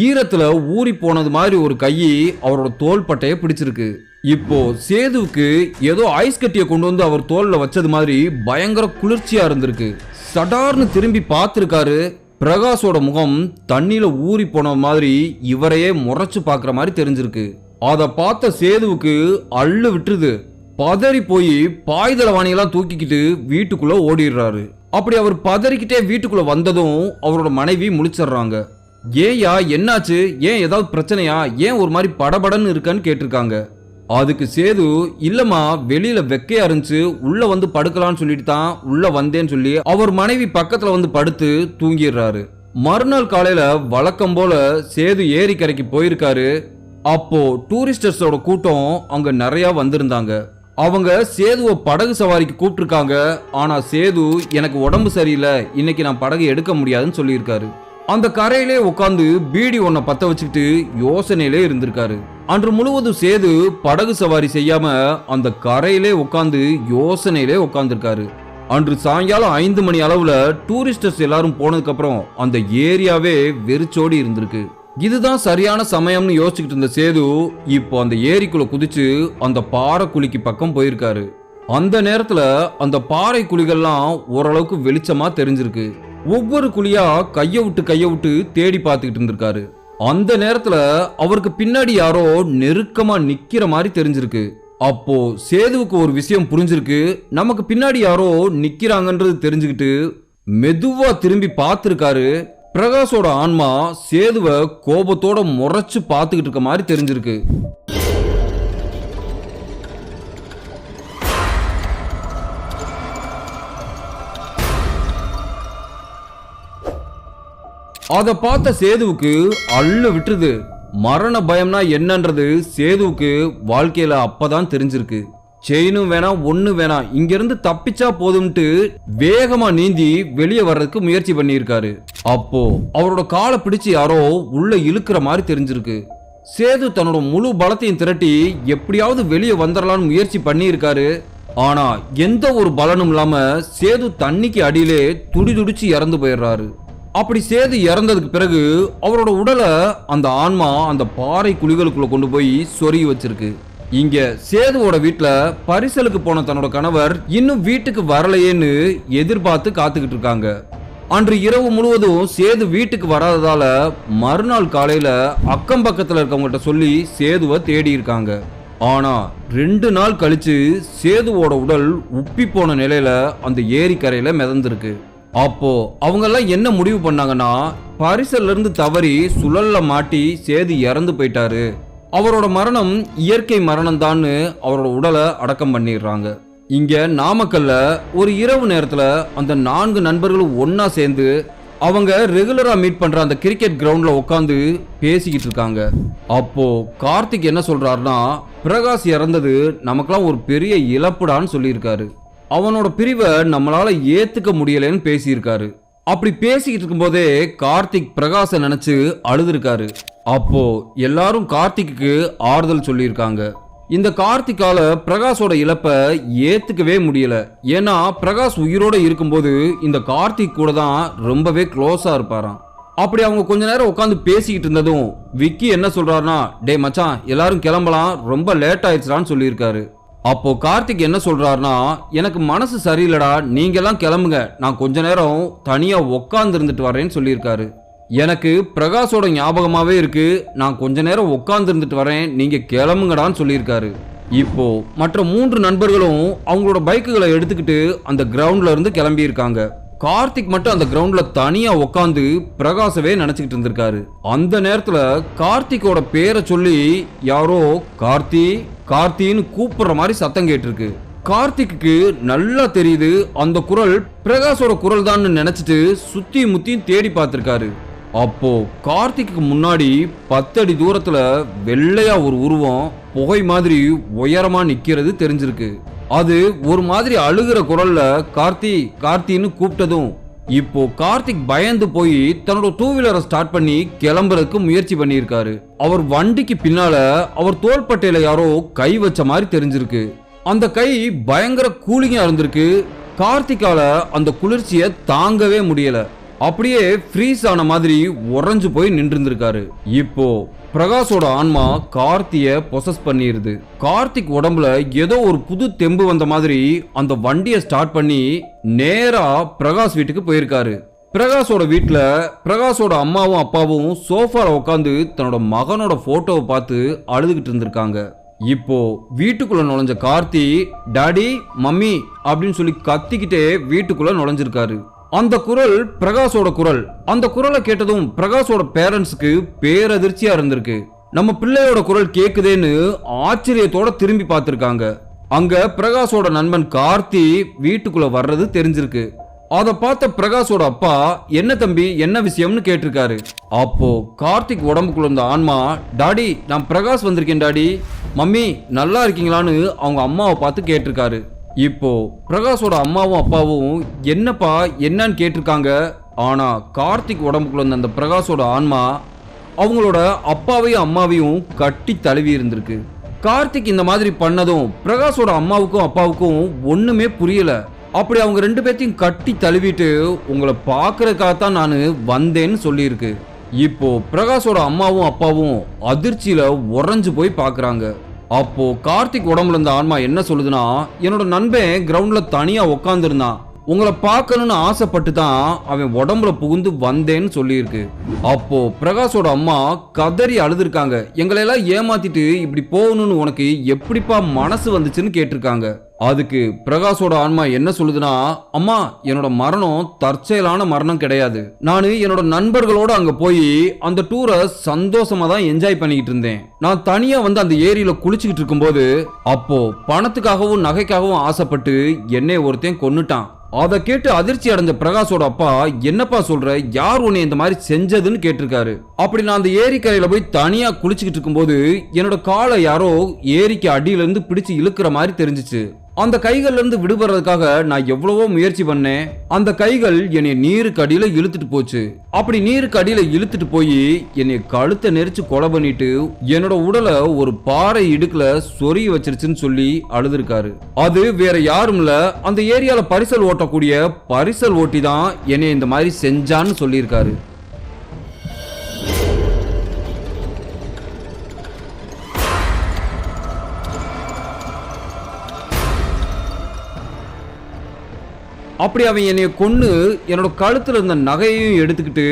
ஈரத்துல ஊறி போனது மாதிரி ஒரு கை அவரோட தோள் பட்டைய பிடிச்சிருக்கு. இப்போ சேதுவுக்கு ஏதோ ஐஸ் கட்டியை கொண்டு வந்து அவர் தோல்ல வச்சது மாதிரி பயங்கர குளிர்ச்சியா இருந்திருக்கு. சடார்னு திரும்பி பார்த்திருக்காரு. பிரகாஷோட முகம் தண்ணியில ஊறி போன மாதிரி இவரையே முறைச்சு பாக்குற மாதிரி தெரிஞ்சிருக்கு. அத பார்த்த சேதுவுக்கு அள்ளு விட்டுருது. பதறி போய் பாய்தளவாணியெல்லாம் தூக்கிக்கிட்டு வீட்டுக்குள்ள ஓடிடுறாரு. அப்படி அவர் பதறிக்கிட்டே வீட்டுக்குள்ள வந்ததும் அவரோட மனைவி முழிச்சிடுறாங்க. ஏயா என்னாச்சு, ஏன் ஏதாவது பிரச்சனையா, ஏன் ஒரு மாதிரி படபடன்னு இருக்கான்னு கேட்டிருக்காங்க. அதுக்கு சேது, இல்லம்மா வெளியில வெக்கையா இருந்துச்சு, உள்ள வந்து படுக்கலான்னு சொல்லிட்டு தான் உள்ள வந்தேன்னு சொல்லி அவர் மனைவி பக்கத்துல வந்து படுத்து தூங்கிடுறாரு. மறுநாள் காலையில வழக்கம் போல சேது ஏரிக்கரைக்கு போயிருக்காரு. அப்போ டூரிஸ்டர்ஸோட கூட்டம் அங்க நிறைய வந்திருந்தாங்க. அவங்க சேதுவை படகு சவாரிக்கு கூப்பிட்டுருக்காங்க. ஆனா சேது, எனக்கு உடம்பு சரியில்லை, இன்னைக்கு நான் படகு எடுக்க முடியாதுன்னு சொல்லியிருக்காரு. அந்த கரையிலே உட்காந்து பீடி ஒன்ன பத்த வச்சுக்கிட்டு யோசனையிலே இருந்திருக்காரு. அன்று முழுவதும் சேது படகு சவாரி செய்யாம அந்த கரையிலே உட்காந்து யோசனையிலே உட்கார்ந்துருக்காரு. அன்று சாயங்காலம் 5 மணி அளவுல டூரிஸ்டர்ஸ் எல்லாரும் போனதுக்கு அப்புறம் அந்த ஏரியாவே வெறிச்சோடி இருந்திருக்கு. இதுதான் சரியான சமயம்னு யோசிச்சுக்கிட்டு இருந்த சேது இப்போ அந்த ஏரிக்குள்ள குதிச்சு அந்த பாறை குழிக்கு பக்கம் போயிருக்காரு. அந்த நேரத்துல அந்த பாறை குழிகள்லாம் ஓரளவுக்கு வெளிச்சமா தெரிஞ்சிருக்கு. ஒவ்வொரு குழியா கைய விட்டு தேடி பார்த்துக்கிட்டு இருந்திருக்காரு. அந்த நேரத்துல அவருக்கு பின்னாடி யாரோ நெருக்கமா நிக்கிற மாதிரி தெரிஞ்சிருக்கு. அப்போ சேதுவுக்கு ஒரு விஷயம் புரிஞ்சிருக்கு. நமக்கு பின்னாடி யாரோ நிக்கிறாங்கன்றது தெரிஞ்சுக்கிட்டு மெதுவா திரும்பி பார்த்திருக்காரு. பிரகாஷோட ஆன்மா சேதுவை கோபத்தோட முறைச்சு பார்த்துக்கிட்டு இருக்க மாதிரி தெரிஞ்சிருக்கு. அத பார்த்த சேதுவுக்கு அள்ளு விட்டுருது. மரண பயம்னா என்னன்றது சேதுவுக்கு வாழ்க்கையில அப்பதான் தெரிஞ்சிருக்கு. செயினும் வேணாம், ஒண்ணு வேணாம், இங்க இருந்து தப்பிச்சா போதும்ட்டு வேகமா நீந்தி வெளியே வர்றதுக்கு முயற்சி பண்ணியிருக்காரு. அப்போ அவரோட காலை பிடிச்சு யாரோ உள்ள இழுக்கிற மாதிரி தெரிஞ்சிருக்கு. சேது தன்னோட முழு பலத்தையும் திரட்டி எப்படியாவது வெளியே வந்துடலான்னு முயற்சி பண்ணியிருக்காரு. ஆனா எந்த ஒரு பலனும் இல்லாம சேது தண்ணிக்கு அடியிலே துடிதுடிச்சு இறந்து போயிடுறாரு. அப்படி சேது இறந்ததுக்கு பிறகு அவரோட உடலை அந்த ஆன்மா அந்த பாறை குழிகளுக்குள்ள கொண்டு போய் சொருகி வச்சிருக்கு. இங்க சேதுவோட வீட்டுல பரிசலுக்கு போன தன்னோட கணவர் இன்னும் வீட்டுக்கு வரலையேன்னு எதிர்பார்த்து காத்துக்கிட்டு இருக்காங்க. அன்று இரவு முழுவதும் சேது வீட்டுக்கு வராததால மறுநாள் காலையில அக்கம் பக்கத்துல இருக்கவங்ககிட்ட சொல்லி சேதுவை தேடி இருக்காங்க. ஆனா 2 நாள் கழிச்சு சேதுவோட உடல் உப்பி போன நிலையில அந்த ஏரிக்கரையில மிதந்திருக்கு. அப்போ அவங்க எல்லாம் என்ன முடிவு பண்ணாங்கன்னா, பரிசல்ல இருந்து தவறி சுழல்ல மாட்டி சேது இறந்து போயிட்டாரு, அவரோட மரணம் இயற்கை மரணம் தான்னு அவரோட உடலை அடக்கம் பண்ணிடுறாங்க. இங்க நாமக்கல்ல ஒரு இரவு நேரத்துல அந்த 4 நண்பர்களும் ஒன்னா சேர்ந்து அவங்க ரெகுலரா மீட் பண்ற அந்த கிரிக்கெட் கிரவுண்ட்ல உட்காந்து பேசிக்கிட்டு இருக்காங்க. அப்போ கார்த்திக் என்ன சொல்றாருன்னா, பிரகாஷ் இறந்தது நமக்கெல்லாம் ஒரு பெரிய இழப்புடான்னு சொல்லியிருக்காரு. அவனோட பிரிவை நம்மளால ஏத்துக்க முடியலன்னு பேசியிருக்காரு. அப்படி பேசிக்கிட்டு இருக்கும் போதே கார்த்திக் பிரகாஷை நினைச்சு அழுதுருக்காரு. அப்போ எல்லாரும் கார்த்திக்கு ஆறுதல் சொல்லியிருக்காங்க. இந்த கார்த்திக்கால பிரகாஷோட இழப்பை ஏத்துக்கவே முடியல. ஏன்னா பிரகாஷ் உயிரோட இருக்கும்போது இந்த கார்த்திக் கூட தான் ரொம்பவே க்ளோஸா இருப்பாராம். அப்படி அவங்க கொஞ்ச நேரம் உட்காந்து பேசிக்கிட்டு இருந்ததும் விக்கி என்ன சொல்றாருன்னா, டே மச்சான் எல்லாரும் கிளம்பலாம், ரொம்ப லேட் ஆயிடுச்சான்னு சொல்லியிருக்காரு. அப்போ கார்த்திக் என்ன சொல்றாருன்னா, எனக்கு மனசு சரியில்லடா, நீங்க எல்லாம் கிளம்புங்க, நான் கொஞ்ச நேரம் தனியா உட்கார்ந்து இருந்துட்டு வரேன்னு சொல்லியிருக்காரு. எனக்கு பிரகாஷோட ஞாபகமாவே இருக்கு, நான் கொஞ்ச நேரம் உட்கார்ந்து இருந்துட்டு வரேன், நீங்க கிளம்புங்கடான்னு சொல்லியிருக்காரு. இப்போ மற்ற 3 நண்பர்களும் அவங்களோட பைக்குகளை எடுத்துக்கிட்டு அந்த கிரவுண்ட்ல இருந்து கிளம்பி இருக்காங்க. கார்த்திக் மட்டும் அந்த கிரவுண்ட்ல தனியா உட்காந்து பிரகாஷவே நினைச்சுக்கிட்டு இருந்திருக்காரு. அந்த நேரத்துல கார்த்திகோட பேரை சொல்லி யாரோ கார்த்தி கார்த்தின்னு கூப்பிடுற மாதிரி சத்தம் கேட்டிருக்கு. கார்த்திக்கு நல்லா தெரியுது அந்த குரல் பிரகாஷோட குரல் தான் நினைச்சிட்டு சுத்தி முத்தியும் தேடி பார்த்திருக்காரு. அப்போ கார்த்திக்கு முன்னாடி 10 அடி தூரத்துல வெள்ளையா ஒரு உருவம் புகை மாதிரி உயரமா நிக்கிறது தெரிஞ்சிருக்கு. அது ஒரு மாதிரி அழுகிற குரல்ல கார்த்தி கார்த்தின்னு கூப்பிட்டதும் இப்போ கார்த்திக் பயந்து போய் தன்னோட 2 வீலரை ஸ்டார்ட் பண்ணி கிளம்புறதுக்கு முயற்சி பண்ணியிருக்காரு. அவர் வண்டிக்கு பின்னால அவர் தோள்பட்டையில யாரோ கை வச்ச மாதிரி தெரிஞ்சிருக்கு. அந்த கை பயங்கர கூலிங்கா இருந்திருக்கு. கார்த்திகால அந்த குளிர்ச்சியை தாங்கவே முடியல. அப்படியே ஃப்ரீஸ் ஆன மாதிரி உறைஞ்சு போய் நின்று இருந்திருக்காரு. இப்போ பிரகாஷோட ஆன்மா கார்த்திய பொசஸ் பண்ணிருது. கார்த்திக் உடம்புல ஏதோ ஒரு புது தெம்பு வந்த மாதிரி அந்த வண்டியை ஸ்டார்ட் பண்ணி நேரா பிரகாஷ் வீட்டுக்கு போயிருக்காரு. பிரகாஷோட வீட்டுல பிரகாஷோட அம்மாவும் அப்பாவும் சோஃபால உட்காந்து தன்னோட மகனோட போட்டோவை பார்த்து அழுதுகிட்டு இருந்திருக்காங்க. இப்போ வீட்டுக்குள்ள நுழைஞ்ச கார்த்தி டாடி மம்மி அப்படின்னு சொல்லி கத்திக்கிட்டே வீட்டுக்குள்ள நுழைஞ்சிருக்காரு. அந்த குரல் பிரகாஷோட குரல். அந்த குரலை கேட்டதும் பிரகாஷோட பேரண்ட்ஸ்க்கு பேரதிர்ச்சியா இருந்திருக்கு. நம்ம பிள்ளையோட குரல் கேக்குதேன்னு ஆச்சரியத்தோட திரும்பி பார்த்திருக்காங்க. அங்க பிரகாஷோட நண்பன் கார்த்தி வீட்டுக்குள்ள வர்றது தெரிஞ்சிருக்கு. அதை பார்த்த பிரகாஷோட அப்பா என்ன தம்பி என்ன விஷயம்னு கேட்டிருக்காரு. அப்போ கார்த்திக் உடம்புக்குள்ள இருந்த ஆன்மா டாடி நான் பிரகாஷ் வந்திருக்கேன் டாடி மம்மி நல்லா இருக்கீங்களான்னு அவங்க அம்மாவை பார்த்து கேட்டிருக்காரு. இப்போ பிரகாஷோட அம்மாவும் அப்பாவும் என்னப்பா என்னன்னு கேட்டிருக்காங்க. ஆனா கார்த்திக் உடம்புக்குள்ள இருந்த அந்த பிரகாஷோட ஆன்மா அவங்களோட அப்பாவையும் அம்மாவையும் கட்டி தழுவி இருந்திருக்கு. கார்த்திக் இந்த மாதிரி பண்ணதும் பிரகாஷோட அம்மாவுக்கும் அப்பாவுக்கும் ஒண்ணுமே புரியல. அப்படி அவங்க 2 பேர்த்தையும் கட்டி தழுவிட்டு உங்களை பார்க்கறதுக்காகத்தான் நான் வந்தேன்னு சொல்லியிருக்கு. இப்போ பிரகாஷோட அம்மாவும் அப்பாவும் அதிர்ச்சியில உறைஞ்சு போய் பார்க்கறாங்க. அப்போ கார்த்திக் உடம்புல இருந்த ஆன்மா என்ன சொல்லுதுன்னா என்னோட நண்பன் கிரவுண்ட்ல தனியா உட்காந்துருந்தான், உங்களை பார்க்கணும்னு ஆசைப்பட்டு தான் அவன் உடம்புல புகுந்து வந்தேன்னு சொல்லியிருக்கு. அப்போ பிரகாஷோட அம்மா கதறி அழுதுருக்காங்க. எங்களையெல்லாம் ஏமாத்திட்டு இப்படி போகணும்னு உனக்கு எப்படிப்பா மனசு வந்துச்சுன்னு கேட்டிருக்காங்க. அதுக்கு பிரகாஷோட ஆன்மா என்ன சொல்லுதுன்னா அம்மா என்னோட மரணம் தற்செயலான மரணம் கிடையாது. நான் என்னோட நண்பர்களோட அங்க போய் அந்த டூரை சந்தோஷமா தான் என்ஜாய் பண்ணிக்கிட்டு இருந்தேன். நான் தனியா வந்து அந்த ஏரியில குளிச்சுக்கிட்டு இருக்கும்போது அப்போ பணத்துக்காகவும் நகைக்காகவும் ஆசைப்பட்டு என்னை ஒருத்தன் கொன்னுட்டான். அதை கேட்டு அதிர்ச்சி அடைஞ்ச பிரகாஷோட அப்பா என்னப்பா சொல்ற யார் உன்னை இந்த மாதிரி செஞ்சதுன்னு கேட்டிருக்காரு. அப்படி நான் அந்த ஏரிக்கரையில போய் தனியா குளிச்சுக்கிட்டு இருக்கும்போது என்னோட காலை யாரோ ஏரிக்கு அடியில இருந்து பிடிச்சு இழுக்கிற மாதிரி தெரிஞ்சிச்சு. அந்த கைகள்ல இருந்து விடுபடுறதுக்காக நான் எவ்வளவோ முயற்சி பண்ணேன். அந்த கைகள் என்னை நீருக்கு அடியில இழுத்துட்டு போச்சு. அப்படி நீருக்கு அடியில இழுத்துட்டு போய் என்னை கழுத்தை நெரிச்சு கொலை பண்ணிட்டு என்னோட உடலை ஒரு பாறை இடுக்குல சொருகி வச்சிருச்சுன்னு சொல்லி அழுதுருக்காரு. அது வேற யாரும் இல்ல, அந்த ஏரியால பரிசல் ஓட்டக்கூடிய பரிசல் ஓட்டி தான் என்னை இந்த மாதிரி செஞ்சான்னு சொல்லியிருக்காரு. அப்படி அவன் என்னைய கொன்னு என்னோட கழுத்துல இருந்த நகையையும் எடுத்துக்கிட்டு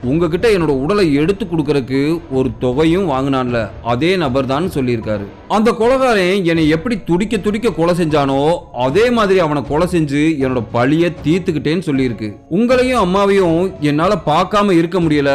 உங்ககிட்ட என்னோட உடலை எடுத்து கொடுக்கறதுக்கு ஒரு தொகையும் வாங்கினான்ல அதே நபர் தான் சொல்லியிருக்காரு. அந்த கொலைகாரன் என்னை எப்படி துடிக்க துடிக்க கொலை செஞ்சானோ அதே மாதிரி அவனை கொலை செஞ்சு என்னோட பழிய தீர்த்துக்கிட்டேன்னு சொல்லியிருக்கு. உங்களையும் அம்மாவையும் என்னால பார்க்காம இருக்க முடியல,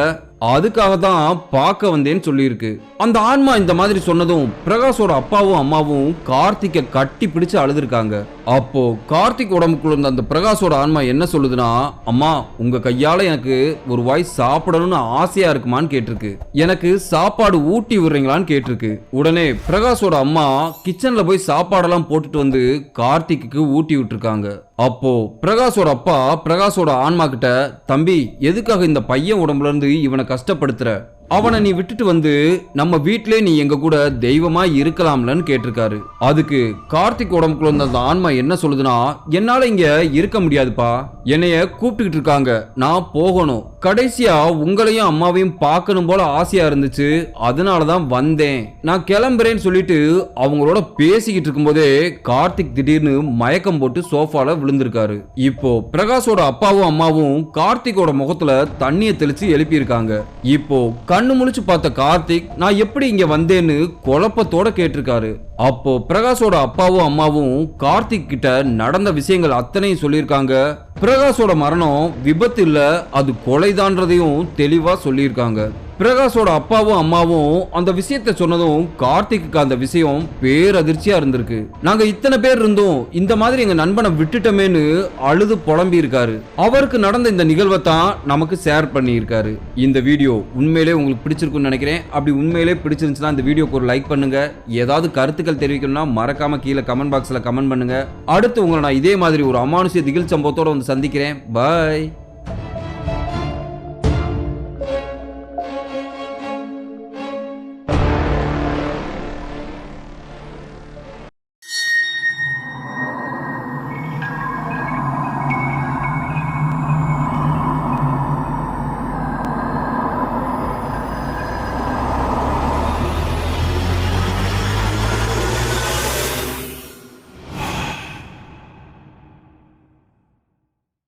அதுக்காக தான் பார்க்க வந்தேன்னு சொல்லியிருக்கு. அந்த ஆன்மா இந்த மாதிரி சொன்னதும் பிரகாஷோட அப்பாவும் அம்மாவும் கார்த்திகை கட்டி பிடிச்சு அழுதுருக்காங்க. அப்போ கார்த்திக் உடம்புக்குள்ள இருந்த அந்த பிரகாஷோட ஆன்மா என்ன சொல்லுதுன்னா அம்மா உங்க கையால எனக்கு ஒரு வாய் சாப்பிடணும்னு ஆசையா இருக்குமான்னு கேட்டிருக்கு. எனக்கு சாப்பாடு ஊட்டி விடுறீங்களான்னு கேட்டிருக்கு. உடனே பிரகாஷோட அம்மா கிச்சன்ல போய் சாப்பாடெல்லாம் போட்டுட்டு வந்து கார்த்திக்கு ஊட்டி விட்டுருக்காங்க. அப்போ பிரகாஷோட அப்பா பிரகாஷோட ஆன்மா கிட்ட தம்பி எதுக்காக இந்த பையன் உடம்புல இருந்து இவனை கஷ்டப்படுத்துற, அவனை நீ விட்டுட்டு வந்து நம்ம வீட்டிலே நீ எங்க கூட தெய்வமா இருக்கலாம்லன்னு கேட்டிருக்காரு. அதுக்கு கார்த்திக் உடம்புக்குள்ள இருந்த அந்த ஆன்மா என்ன சொல்லுதுன்னா என்னால இங்க இருக்க முடியாதுப்பா, என்னைய கூப்பிட்டுக்கிட்டு இருக்காங்க, நான் போகணும், கடைசியா உங்களையும் அம்மாவையும் பார்க்கணும் போல ஆசையா இருந்துச்சு, அதனாலதான் வந்தேன், நான் கிளம்புறேன்னு சொல்லிட்டு அவங்களோட பேசிக்கிட்டு இருக்கும் போதே கார்த்திக் திடீர்னு மயக்கம் போட்டு சோஃபால விழுந்திருக்காரு. இப்போ பிரகாஷோட அப்பாவும் அம்மாவும் கார்த்திகோட முகத்துல தண்ணியை தெளிச்சு எழுப்பி இருக்காங்க. இப்போ கண்ணு முழிச்சு பார்த்த கார்த்திக் நான் எப்படி இங்க வந்தேன்னு குழப்பத்தோட கேட்டிருக்காரு. அப்போ பிரகாஷோட அப்பாவும் அம்மாவும் கார்த்திக் கிட்ட நடந்த விஷயங்கள் அத்தனையும் சொல்லியிருக்காங்க. பிரகாஷோட மரணம் விபத்து இல்ல, அது கொலைதான்றதையும் தெளிவா சொல்லியிருக்காங்க. பிரகாஷோட அப்பாவும் அம்மாவும் அந்த விஷயத்தை சொன்னதும் கார்த்திக்கு அந்த விஷயம் பேரதிர்ச்சியா இருந்திருக்கு. நாங்க இத்தனை பேர் இருந்தோம், இந்த மாதிரி எங்க நண்பனை விட்டுட்டோமேன்னு அழுது புலம்பி இருக்காரு. அவருக்கு நடந்த இந்த நிகழ்வை தான் நமக்கு ஷேர் பண்ணி இருக்காரு. இந்த வீடியோ உண்மையிலே உங்களுக்கு பிடிச்சிருக்குன்னு நினைக்கிறேன். அப்படி உண்மையிலே பிடிச்சிருந்துச்சுன்னா இந்த வீடியோக்கு ஒரு லைக் பண்ணுங்க. ஏதாவது கருத்துக்கள் தெரிவிக்கணும்னா மறக்காம கீழே கமெண்ட் பாக்ஸ்ல கமெண்ட் பண்ணுங்க. அடுத்து உங்களை நான் இதே மாதிரி ஒரு அமானுஷ்ய திகில் சம்பவத்தோட வந்து சந்திக்கிறேன். பாய்.